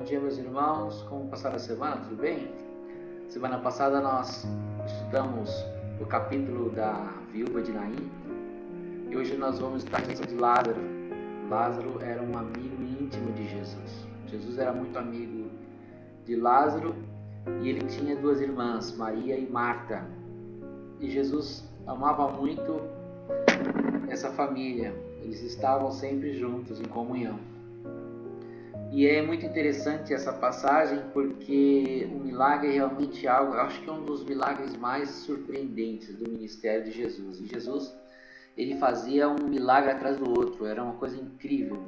dia, meus irmãos. Como passaram a semana? Tudo bem? Semana passada nós estudamos o capítulo da viúva de Naim e hoje nós vamos estar falando de Lázaro. Lázaro era um amigo íntimo de Jesus. Jesus era muito amigo de Lázaro e ele tinha duas irmãs, Maria e Marta. E Jesus amava muito essa família. Eles estavam sempre juntos, em comunhão. E é muito interessante essa passagem porque o milagre é realmente algo, eu acho que é um dos milagres mais surpreendentes do ministério de Jesus. E Jesus, ele fazia um milagre atrás do outro, era uma coisa incrível.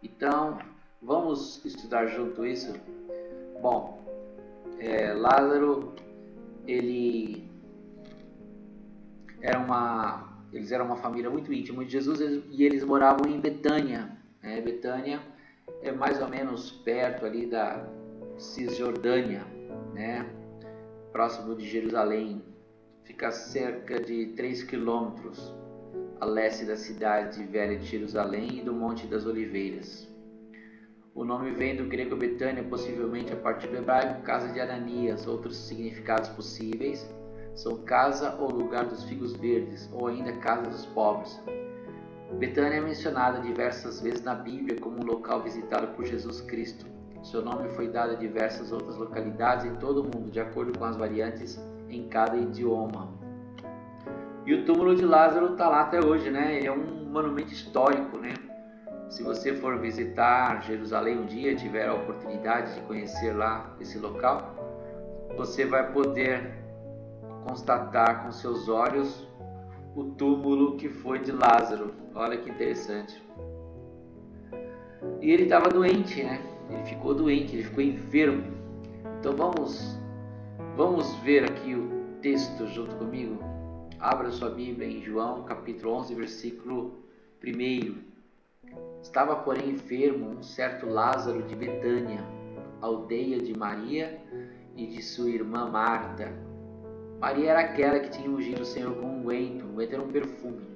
Então, vamos estudar junto isso? Bom, Lázaro, eles eram uma família muito íntima de Jesus e eles moravam em Betânia. Betânia é mais ou menos perto ali da Cisjordânia, próximo de Jerusalém. Fica a cerca de 3 quilômetros a leste da cidade velha de Jerusalém e do Monte das Oliveiras. O nome vem do grego Betânia, possivelmente a partir do hebraico casa de Ananias. Outros significados possíveis são casa ou lugar dos figos verdes, ou ainda casa dos pobres. Betânia é mencionada diversas vezes na Bíblia como um local visitado por Jesus Cristo. Seu nome foi dado a diversas outras localidades em todo o mundo, de acordo com as variantes em cada idioma. E o túmulo de Lázaro está lá até hoje, Ele é um monumento histórico, Se você for visitar Jerusalém um dia, tiver a oportunidade de conhecer lá esse local, você vai poder constatar com seus olhos o túmulo que foi de Lázaro. Olha que interessante. E ele estava doente, Ele ficou doente, ele ficou enfermo. Então vamos ver aqui o texto junto comigo. Abra sua Bíblia em João, capítulo 11, versículo 1. Estava, porém, enfermo um certo Lázaro de Betânia, aldeia de Maria e de sua irmã Marta. Maria era aquela que tinha ungido o Senhor com unguento. O unguento era um perfume.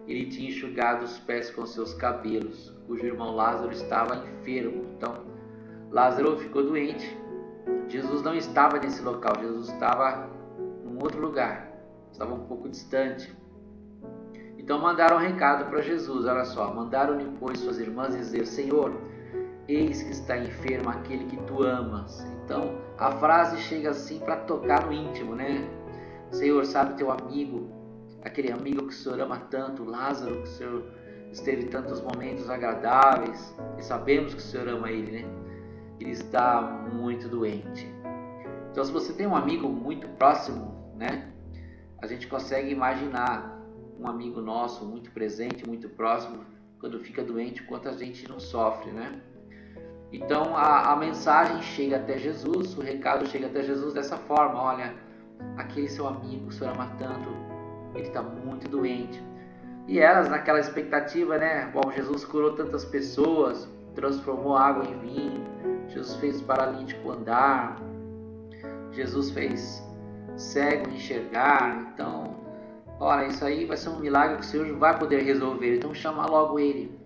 Ele tinha enxugado os pés com seus cabelos, cujo irmão Lázaro estava enfermo. Então, Lázaro ficou doente. Jesus não estava nesse local, Jesus estava em outro lugar, estava um pouco distante. Então mandaram um recado para Jesus, olha só, mandaram-lhe, pois, suas irmãs dizer: Senhor, eis que está enfermo aquele que tu amas. Então, a frase chega assim para tocar no íntimo, Senhor, sabe teu amigo, aquele amigo que o Senhor ama tanto, Lázaro, que o Senhor esteve tantos momentos agradáveis, e sabemos que o Senhor ama ele, Ele está muito doente. Então, se você tem um amigo muito próximo, a gente consegue imaginar um amigo nosso muito presente, muito próximo, quando fica doente, quanto a gente não sofre, Então, a mensagem chega até Jesus, o recado chega até Jesus dessa forma: olha, aquele seu amigo, o Senhor ama tanto, ele está muito doente. E elas, naquela expectativa, Bom, Jesus curou tantas pessoas, transformou água em vinho, Jesus fez o paralítico andar, Jesus fez cego enxergar. Então, olha, isso aí vai ser um milagre que o Senhor vai poder resolver, então chama logo ele.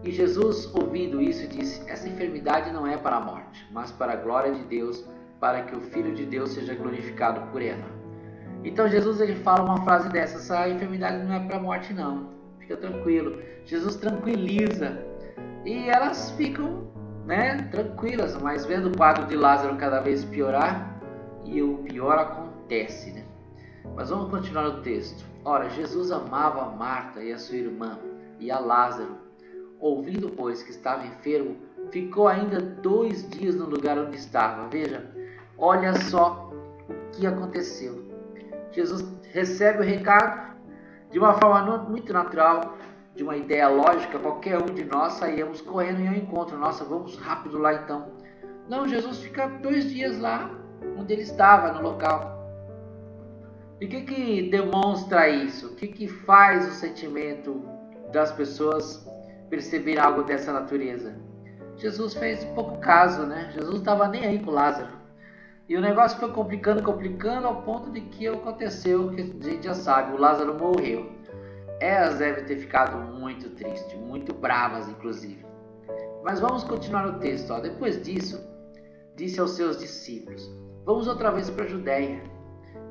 E Jesus, ouvindo isso, disse: essa enfermidade não é para a morte, mas para a glória de Deus, para que o Filho de Deus seja glorificado por ela. Então Jesus, ele fala uma frase dessa: essa enfermidade não é para a morte não, fica tranquilo. Jesus tranquiliza e elas ficam tranquilas, mas vendo o quadro de Lázaro cada vez piorar, e o pior acontece, Mas vamos continuar o texto. Ora, Jesus amava a Marta e a sua irmã e a Lázaro. Ouvindo, pois, que estava enfermo, ficou ainda 2 dias no lugar onde estava. Veja, olha só o que aconteceu. Jesus recebe o recado de uma forma muito natural, de uma ideia lógica. Qualquer um de nós saíamos correndo em um encontro. Nossa, vamos rápido lá então. Não, Jesus fica 2 dias lá onde ele estava, no local. E o que demonstra isso? O que faz o sentimento das pessoas perceber algo dessa natureza? Jesus fez pouco caso, Jesus não estava nem aí com Lázaro. E o negócio foi complicando ao ponto de que aconteceu, que a gente já sabe, o Lázaro morreu. Elas devem ter ficado muito tristes, muito bravas inclusive. Mas vamos continuar o texto. Ó. Depois disso, disse aos seus discípulos: vamos outra vez para a Judéia.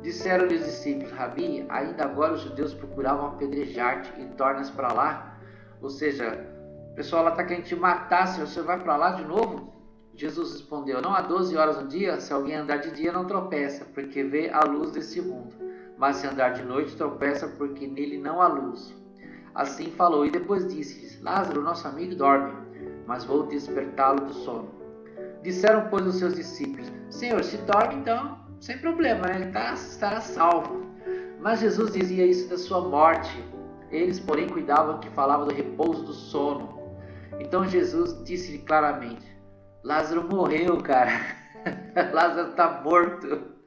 Disseram-lhe os discípulos: Rabi, ainda agora os judeus procuravam apedrejar-te e tornas para lá? Ou seja, o pessoal lá está querendo te matar, se você vai para lá de novo? Jesus respondeu: não há 12 horas no dia, se alguém andar de dia não tropeça, porque vê a luz desse mundo. Mas se andar de noite tropeça, porque nele não há luz. Assim falou, e depois disse-lhes: Lázaro, nosso amigo, dorme, mas vou despertá-lo do sono. Disseram, pois, os seus discípulos: Senhor, se dorme, então, sem problema, ele estará salvo. Mas Jesus dizia isso da sua morte. Eles, porém, cuidavam que falava do repouso do sono. Então Jesus disse-lhe claramente: Lázaro morreu, cara. Lázaro está morto.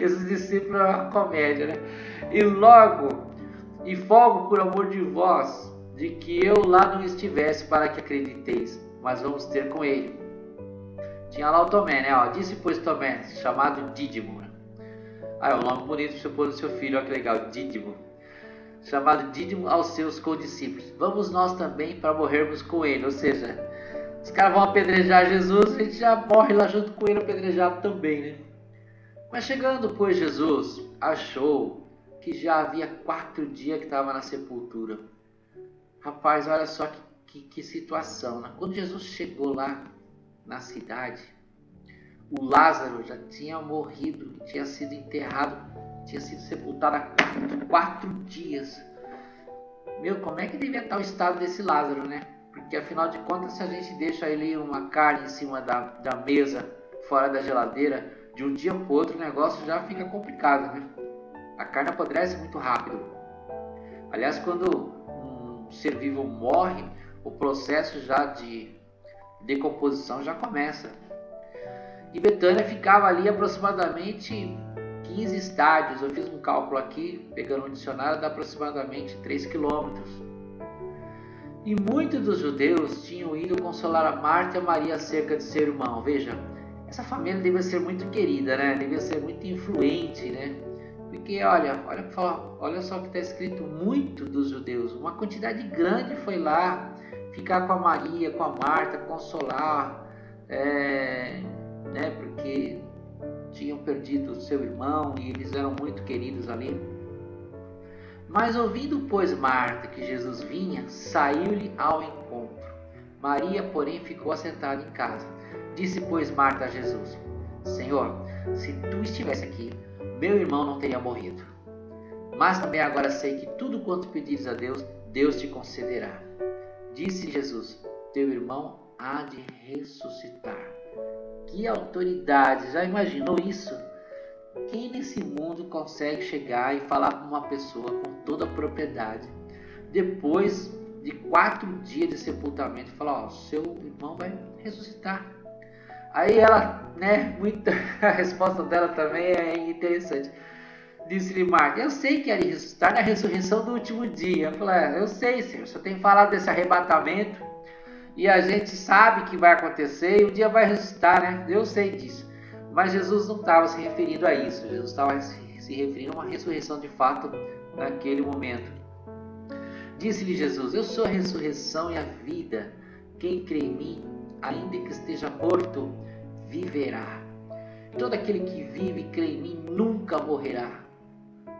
Esses discípulos é uma comédia, né? E folgo por amor de vós, de que eu lá não estivesse, para que acrediteis, mas vamos ter com ele. Tinha lá o Tomé, né? Ó, disse pois Tomé, chamado Dídimo. É um nome bonito para você pôr no seu filho, olha que legal, Dídimo. Chamado Dídimo aos seus condiscípulos: vamos nós também para morrermos com ele. Ou seja, os caras vão apedrejar Jesus, a gente já morre lá junto com ele apedrejado também, né? Mas chegando, pois, Jesus achou que já havia 4 dias que estava na sepultura. Rapaz, olha só que situação, né? Quando Jesus chegou lá na cidade, o Lázaro já tinha morrido, tinha sido enterrado, tinha sido sepultado há 4 dias. Meu, como é que devia estar o estado desse Lázaro, né? Porque afinal de contas, se a gente deixa ele uma carne em cima da mesa, fora da geladeira, de um dia para o outro o negócio já fica complicado, né? A carne apodrece muito rápido. Aliás, quando um ser vivo morre, o processo já de decomposição já começa. E Betânia ficava ali aproximadamente 15 estádios. Eu fiz um cálculo aqui, pegando um dicionário, dá aproximadamente 3 quilômetros. E muitos dos judeus tinham ido consolar a Marta e a Maria acerca de seu irmão. Veja, essa família devia ser muito querida, né? Devia ser muito influente, né? Porque olha só o que está escrito: muito dos judeus, uma quantidade grande foi lá ficar com a Maria, com a Marta, consolar, né? Porque tinham perdido seu irmão e eles eram muito queridos ali. Mas ouvindo, pois, Marta que Jesus vinha, saiu-lhe ao encontro. Maria, porém, ficou assentada em casa. Disse, pois, Marta a Jesus: Senhor, se tu estivesse aqui, meu irmão não teria morrido. Mas também agora sei que tudo quanto pedires a Deus, Deus te concederá. Disse Jesus: teu irmão há de ressuscitar. Que autoridade! Já imaginou isso? Quem nesse mundo consegue chegar e falar com uma pessoa com toda a propriedade, depois de 4 dias de sepultamento, falar: ó, seu irmão vai ressuscitar? Aí ela, né, a resposta dela também é interessante. Disse-lhe Marta: eu sei que ele ressuscitar na ressurreição do último dia. Eu falei: eu sei, Senhor, você tem falado desse arrebatamento e a gente sabe que vai acontecer e um dia vai ressuscitar, né? Eu sei disso. Mas Jesus não estava se referindo a isso. Jesus estava se referindo a uma ressurreição de fato naquele momento. Disse-lhe Jesus: eu sou a ressurreição e a vida. Quem crê em mim, ainda que esteja morto, viverá. Todo aquele que vive e crê em mim nunca morrerá.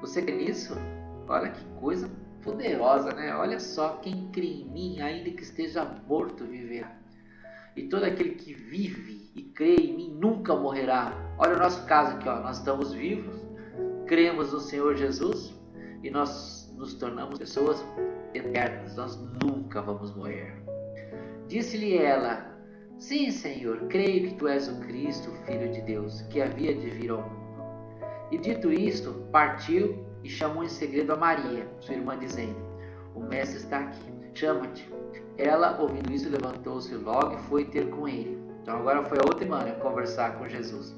Você crê nisso? Olha que coisa poderosa, né? Olha só, quem crê em mim, ainda que esteja morto, viverá. E todo aquele que vive e crê em mim nunca morrerá. Olha o nosso caso aqui, ó. Nós estamos vivos, cremos no Senhor Jesus e nós nos tornamos pessoas eternas. Nós nunca vamos morrer. Disse-lhe ela: sim, Senhor, creio que tu és o Cristo, o Filho de Deus, que havia de vir ao mundo. E dito isto, partiu e chamou em segredo a Maria, sua irmã, dizendo: o mestre está aqui, chama-te. Ela, ouvindo isso, levantou-se logo e foi ter com ele. Então agora foi a outra irmã conversar com Jesus.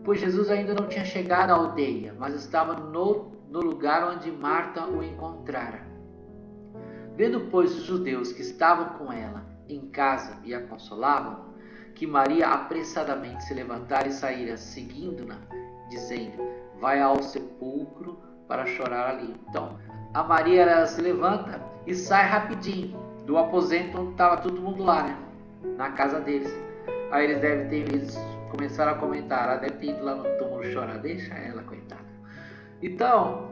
Pois Jesus ainda não tinha chegado à aldeia, mas estava no lugar onde Marta o encontrara. Vendo, pois, os judeus que estavam com ela em casa e a consolavam, que Maria apressadamente se levantara e saíra, seguindo-na, dizendo: vai ao sepulcro para chorar ali. Então, a Maria, ela se levanta e sai rapidinho do aposento, estava todo mundo lá, né? Na casa deles. Aí eles começaram a comentar, ela deve ter ido lá no túmulo chorar, deixa ela, coitada. Então,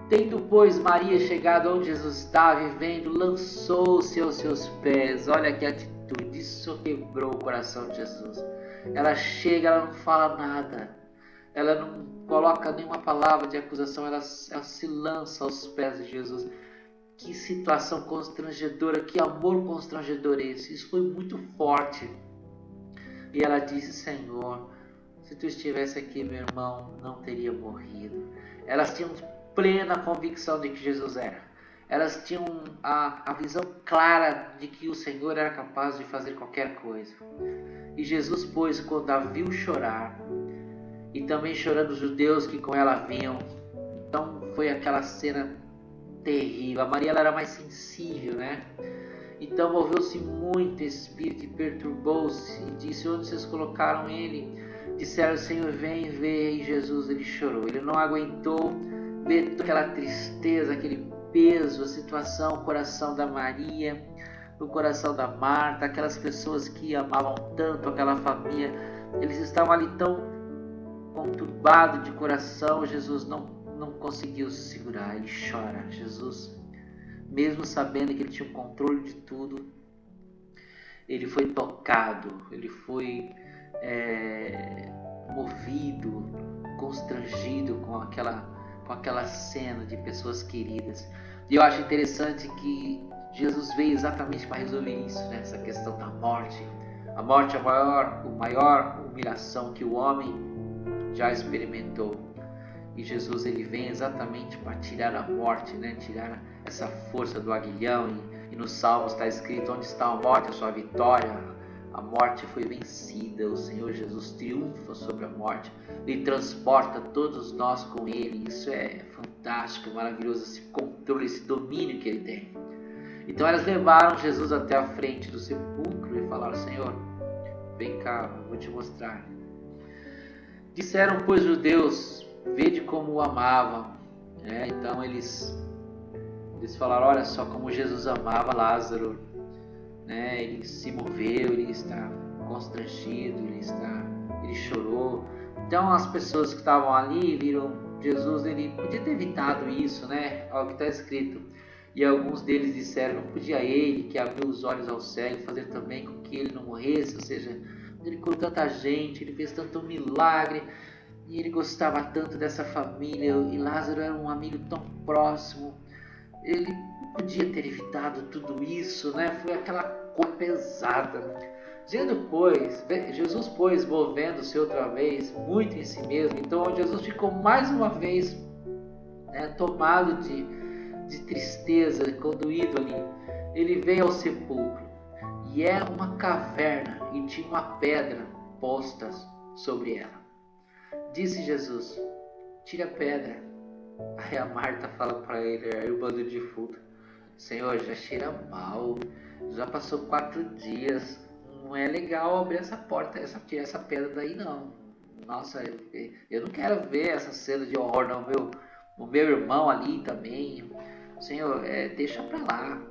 tendo, pois, Maria chegado onde Jesus estava e vendo, lançou-se aos seus pés. Olha que atitude, isso quebrou o coração de Jesus. Ela chega, ela não fala nada, ela não coloca nenhuma palavra de acusação, ela se lança aos pés de Jesus. Que situação constrangedora, que amor constrangedor esse. Isso foi muito forte. E ela disse, Senhor, se tu estivesse aqui, meu irmão não teria morrido. Elas tinham plena convicção de que Jesus era. Elas tinham a visão clara de que o Senhor era capaz de fazer qualquer coisa. E Jesus, pois, quando a viu chorar, e também chorando os judeus que com ela vinham, então foi aquela cena terrível. A Maria, ela era mais sensível, né? Então moveu-se muito espírito e perturbou-se e disse, onde vocês colocaram ele? Disseram, Senhor, vem ver. E Jesus, ele chorou, ele não aguentou ver toda aquela tristeza, aquele peso, a situação, o coração da Maria, o coração da Marta, aquelas pessoas que amavam tanto aquela família, eles estavam ali tão conturbados de coração. Jesus não conseguiu se segurar, ele chora. Jesus, mesmo sabendo que ele tinha o controle de tudo, ele foi tocado, ele foi movido, constrangido com aquela cena de pessoas queridas. E eu acho interessante que Jesus veio exatamente para resolver isso, né? Essa questão da morte. A morte é a maior humilhação que o homem já experimentou. E Jesus, ele vem exatamente para tirar a morte, né? Tirar essa força do aguilhão. E nos Salmos está escrito, onde está a morte, a sua vitória. A morte foi vencida, o Senhor Jesus triunfa sobre a morte, ele transporta todos nós com ele. Isso é fantástico, maravilhoso, esse controle, esse domínio que ele tem. Então elas levaram Jesus até a frente do sepulcro e falaram, Senhor, vem cá, eu vou te mostrar. Disseram, pois, os judeus, vede como o amavam. Então eles falaram, olha só como Jesus amava Lázaro. Ele se moveu, ele está constrangido, ele chorou. Então as pessoas que estavam ali viram Jesus, ele podia ter evitado isso, né? Olha o que está escrito. E alguns deles disseram, não podia ele, que abriu os olhos ao cego, fazer também com que ele não morresse? Ou seja, ele curou tanta gente, ele fez tanto milagre, e ele gostava tanto dessa família, e Lázaro era um amigo tão próximo, ele podia ter evitado tudo isso, né? Foi aquela coisa pesada. Jesus, pois, movendo-se outra vez, muito em si mesmo, então Jesus ficou mais uma vez, tomado de tristeza, conduído ali. Ele veio ao sepulcro, e é uma caverna, e tinha uma pedra posta sobre ela. Disse Jesus, tira a pedra. Aí a Marta fala para ele, a irmã do defunto, Senhor, já cheira mal, já passou 4 dias, não é legal abrir essa porta, tirar essa pedra daí não. Nossa, eu não quero ver essa cena de horror não, o meu irmão ali também. Senhor, deixa pra lá,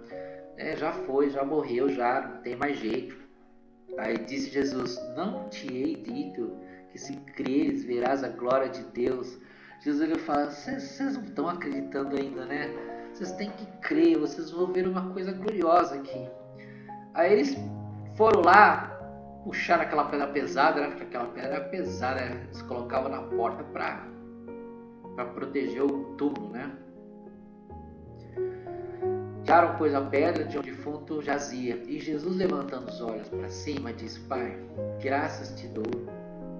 já foi, já morreu, já não tem mais jeito. Aí disse Jesus, não te hei dito que se creres verás a glória de Deus. Jesus, ele fala, vocês não estão acreditando ainda, né? Vocês têm que crer, vocês vão ver uma coisa gloriosa aqui. Aí eles foram lá, puxaram aquela pedra pesada, né? Porque aquela pedra era pesada, né? Eles colocavam na porta para proteger o túmulo, né? Tiraram, pois, a pedra de onde o defunto jazia. E Jesus, levantando os olhos para cima, disse, Pai, graças te dou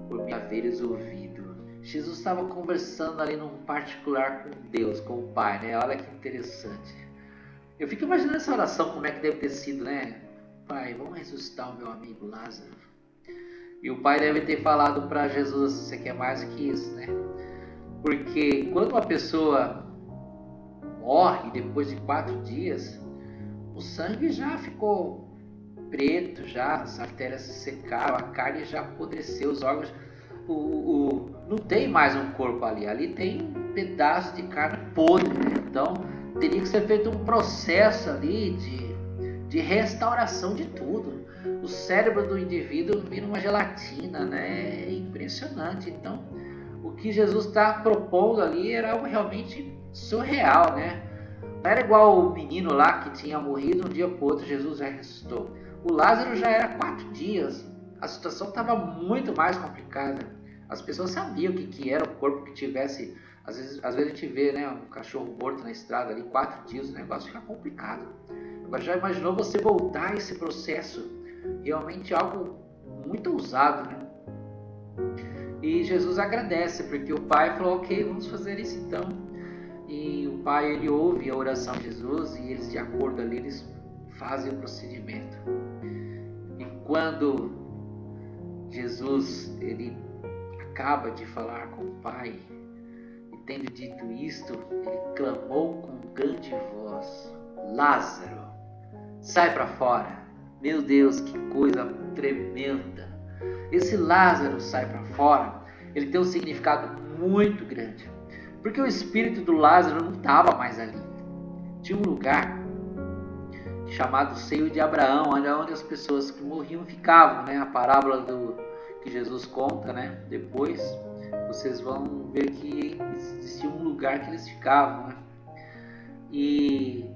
por me haveres ouvido. Jesus estava conversando ali num particular com Deus, com o Pai, né? Olha que interessante. Eu fico imaginando essa oração, como é que deve ter sido, né? Pai, vamos ressuscitar o meu amigo Lázaro. E o Pai deve ter falado para Jesus, você quer mais do que isso, né? Porque quando uma pessoa morre depois de 4 dias, o sangue já ficou preto, já as artérias se secaram, a carne já apodreceu, os órgãos, não tem mais um corpo ali tem pedaços de carne podre, né? Então teria que ser feito um processo ali de restauração de tudo. O cérebro do indivíduo vira uma gelatina, né? É impressionante. Então, o que Jesus está propondo ali era algo realmente surreal, né? Não era igual o menino lá que tinha morrido, um dia para o outro Jesus já ressuscitou. O Lázaro já era 4 dias. A situação estava muito mais complicada. As pessoas sabiam o que era o corpo que tivesse. Às vezes a gente vê, né, um cachorro morto na estrada ali, 4 dias, o negócio fica complicado. Agora já imaginou você voltar a esse processo? Realmente algo muito ousado, né? E Jesus agradece, porque o pai falou, ok, vamos fazer isso então. E o pai, ele ouve a oração de Jesus e eles, de acordo ali, eles fazem o procedimento. E quando Jesus, ele acaba de falar com o pai, e tendo dito isto, ele clamou com grande voz, Lázaro, sai para fora. Meu Deus, que coisa tremenda. Esse Lázaro sai para fora, ele tem um significado muito grande. Porque o espírito do Lázaro não estava mais ali. Tinha um lugar chamado Seio de Abraão, onde as pessoas que morriam ficavam, né? A parábola que Jesus conta, né? Depois vocês vão ver que existia um lugar que eles ficavam, né? E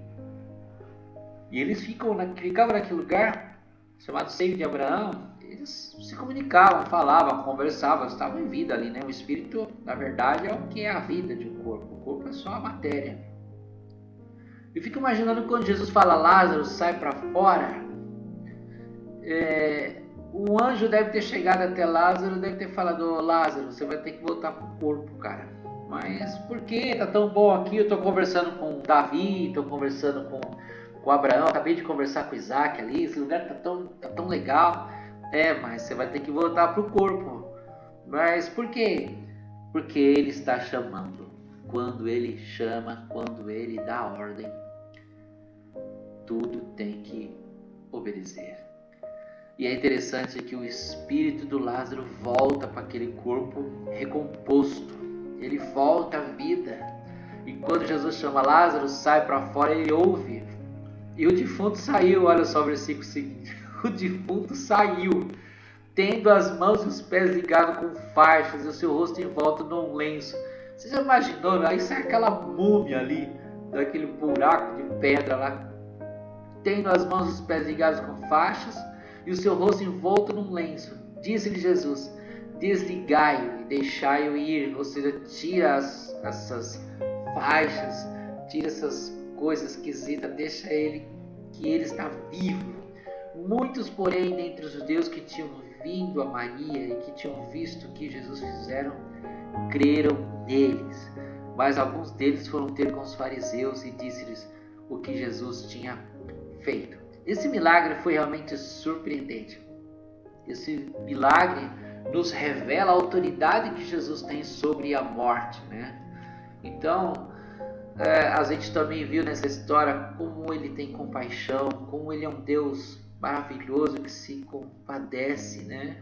eles ficavam naquele lugar chamado Seio de Abraão. Eles se comunicavam, falavam, conversavam, estavam em vida ali, né? O espírito, na verdade, é o que é a vida de um corpo. O corpo é só a matéria. Eu fico imaginando quando Jesus fala, Lázaro, sai para fora. O anjo deve ter chegado até Lázaro, deve ter falado, Lázaro, você vai ter que voltar pro corpo, cara. Mas por que? Tá tão bom aqui, eu tô conversando com Davi, tô conversando com Abraão, acabei de conversar com Isaac ali, esse lugar tá tão legal. Mas você vai ter que voltar pro corpo. Mas por quê? Porque ele está chamando. Quando ele chama, quando ele dá ordem, tudo tem que obedecer. E é interessante que o espírito do Lázaro volta para aquele corpo recomposto. Ele volta à vida. E quando Jesus chama Lázaro, sai para fora, ele ouve. E o defunto saiu, olha só o versículo seguinte. O defunto saiu, tendo as mãos e os pés ligados com faixas e o seu rosto envolto num lenço. Você já imaginou? Aí sai aquela múmia ali, daquele buraco de pedra lá, tendo as mãos e os pés ligados com faixas e o seu rosto envolto num lenço. Disse-lhe Jesus, desligai-o e deixai-o ir, ou seja, tira essas faixas, tira essas coisas esquisitas, deixa ele, que ele está vivo. Muitos, porém, dentre os judeus que tinham vindo a Maria e que tinham visto o que Jesus fizeram, creram neles. Mas alguns deles foram ter com os fariseus e disse-lhes o que Jesus tinha feito. Esse milagre foi realmente surpreendente. Esse milagre nos revela a autoridade que Jesus tem sobre a morte, né? Então, a gente também viu nessa história como ele tem compaixão, como ele é um Deus maravilhoso que se compadece, né?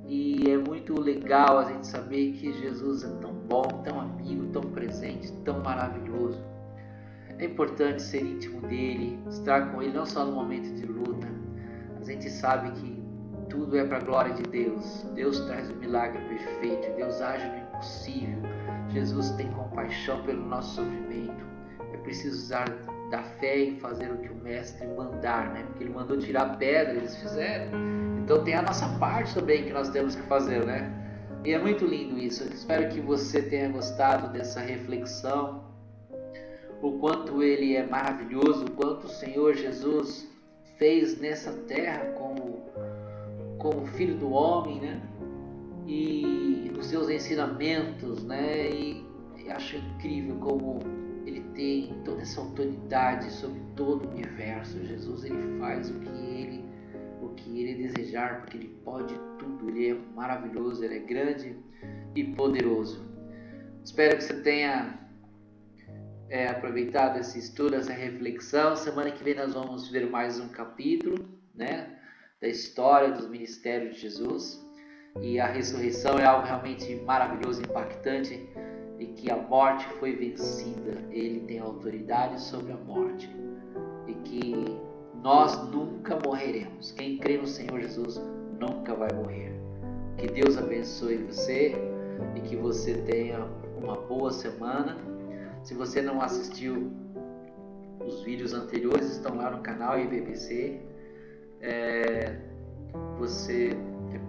E é muito legal a gente saber que Jesus é tão bom, tão amigo, tão presente, tão maravilhoso. É importante ser íntimo dele, estar com ele não só no momento de luta. A gente sabe que tudo é para a glória de Deus. Deus traz o milagre perfeito, Deus age no impossível. Jesus tem compaixão pelo nosso sofrimento. É preciso usar da fé e fazer o que o mestre mandar, né? Porque ele mandou tirar a pedra, eles fizeram. Então tem a nossa parte também que nós temos que fazer, né? E é muito lindo isso. Eu espero que você tenha gostado dessa reflexão. O quanto ele é maravilhoso, o quanto o Senhor Jesus fez nessa terra como Filho do Homem, né? E nos seus ensinamentos, né? E acho incrível como ele tem toda essa autoridade sobre todo o universo. Jesus, ele faz o que ele desejar, porque ele pode tudo. Ele é maravilhoso, ele é grande e poderoso. Espero que você tenha aproveitado esse estudo, essa reflexão. Semana que vem nós vamos ver mais um capítulo, né, da história dos ministérios de Jesus. E a ressurreição é algo realmente maravilhoso, impactante, e que a morte foi vencida. Ele tem autoridade sobre a morte e que nós nunca morreremos. Quem crê no Senhor Jesus nunca vai morrer. Que Deus abençoe você e que você tenha uma boa semana. Se você não assistiu, os vídeos anteriores estão lá no canal IBPC. É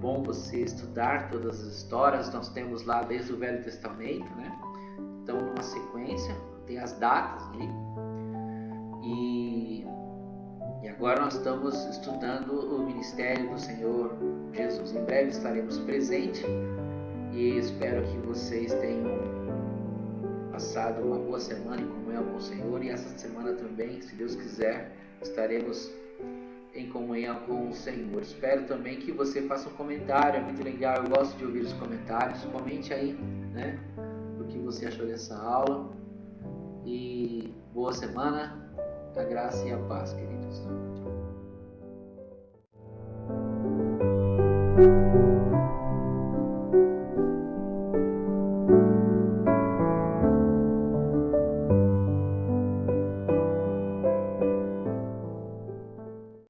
bom você estudar todas as histórias. Nós temos lá desde o Velho Testamento, né? Então, numa sequência, tem as datas ali. E agora nós estamos estudando o ministério do Senhor Jesus. Em breve estaremos presentes e espero que vocês tenham passado uma boa semana em comunhão com o Senhor. E essa semana também, se Deus quiser, estaremos em comunhão com o Senhor. Espero também que você faça um comentário, é muito legal, eu gosto de ouvir os comentários. Comente aí, né, o que você achou dessa aula. E boa semana, a graça e a paz, queridos.